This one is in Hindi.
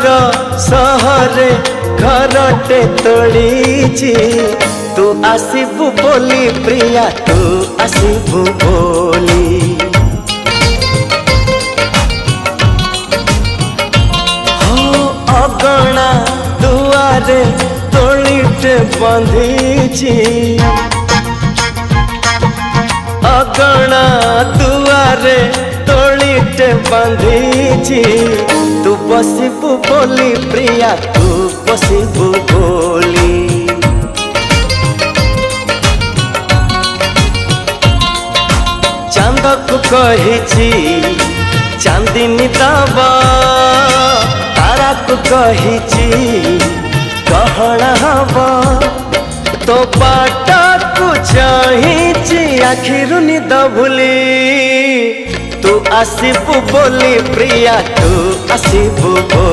घर सहरे घरटे तोड़ीची तू आसीबू बोली प्रिया तू आसीबू बोली हो अगणा दुआरे तोड़ीटे बंधीची अगणा दुआरे तोड़ीटे बंधीची तू बसिबू बोली प्रिया तू बसिबू बोली चांद को कहिची चांदिनी दबा तारा को कहिची गहना हवा तो बाटा को चाहिची आखिरु निद भूली तू आसीबू बोली प्रिया तू आसीबू।